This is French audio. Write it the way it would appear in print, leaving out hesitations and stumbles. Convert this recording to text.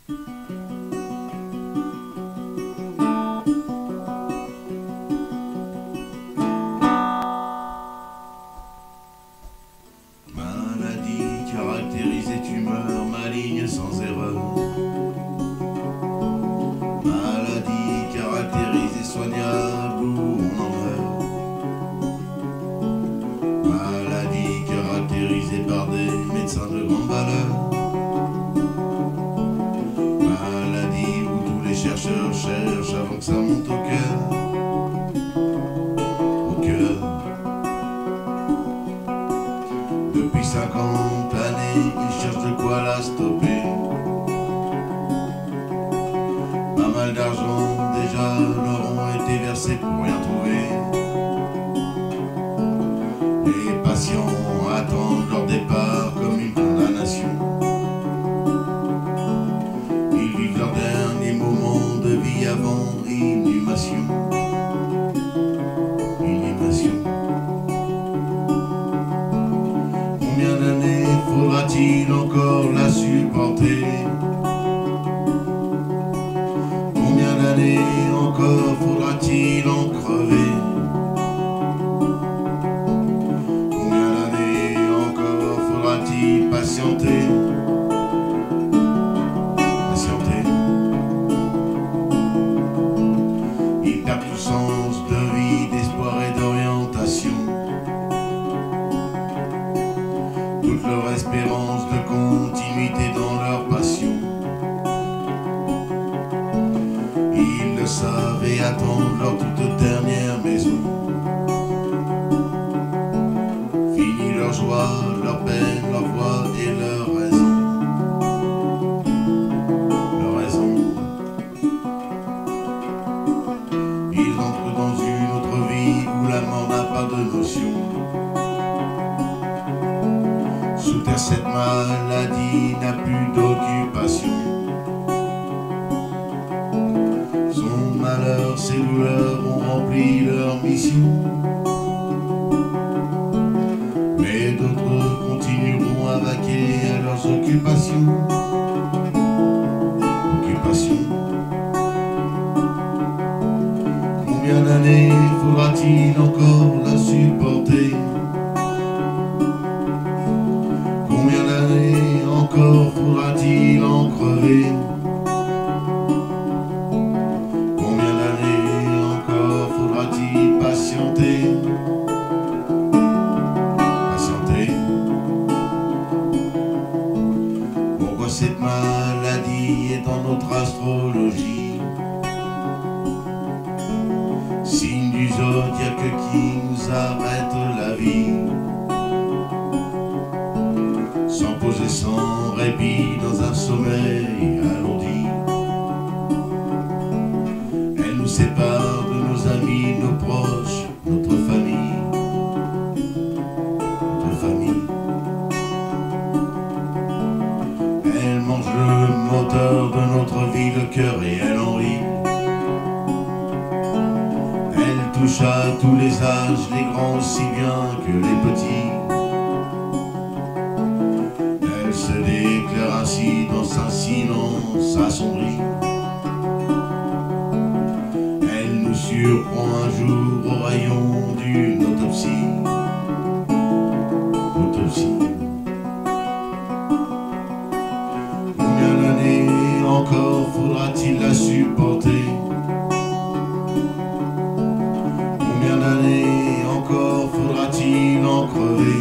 Maladie caractérisée, tumeur maligne sans erreur. Maladie caractérisée, soignable ou on en meurt. Maladie caractérisée par des médecins de grande valeur. Maladie où tous les chercheurs cherchent avant que ça monte au cœur. Au cœur. Depuis 50 années, ils cherchent de quoi la stopper. Pas mal d'argent déjà leur ont été versés pour rien trouver. Les patients attendent leur départ comme une condamnation. Ils vivent leur dernier moment de vie avant inhumation. Inhumation. Combien d'années faudra-t-il encore la supporter? Combien d'années encore faudra-t-il en crever? Combien d'années encore faudra-t-il patienter? Patienter. Ils perdent tout sens de vie, d'espoir et d'orientation. Toute leur espérance de continuité dans leur passion. Ils le savent et attendent leur toute dernière maison. Fini leur joie, leur peine, leur voix et leur raison. Leur raison. Ils entrent dans une autre vie où la mort n'a pas de notion. Sous terre, cette maladie n'a plus d'occupation. Son malheur, ses douleurs ont rempli leur mission. Mais d'autres continueront à vaquer à leurs occupations. Occupations. Combien d'années faudra-t-il encore la supporter? Combien d'années encore faudra-t-il en crever? Combien d'années encore faudra-t-il patienter? Patienter. Pourquoi cette maladie est dans notre astrologie? Signe du zodiaque qui nous arrête la vie. Sans pause et sans répit dans un sommeil alourdi. Elle nous sépare de nos amis, nos proches, notre famille. Notre famille. Elle mange le moteur de notre vie, le cœur, et elle en rit. Elle touche à tous les âges, les grands aussi bien que les petits. Elle se déclare ainsi dans un silence assombri. Elle nous surprend un jour au rayon d'une autopsie. Autopsie. Combien d'années encore faudra-t-il la supporter? Combien d'années encore faudra-t-il en crever?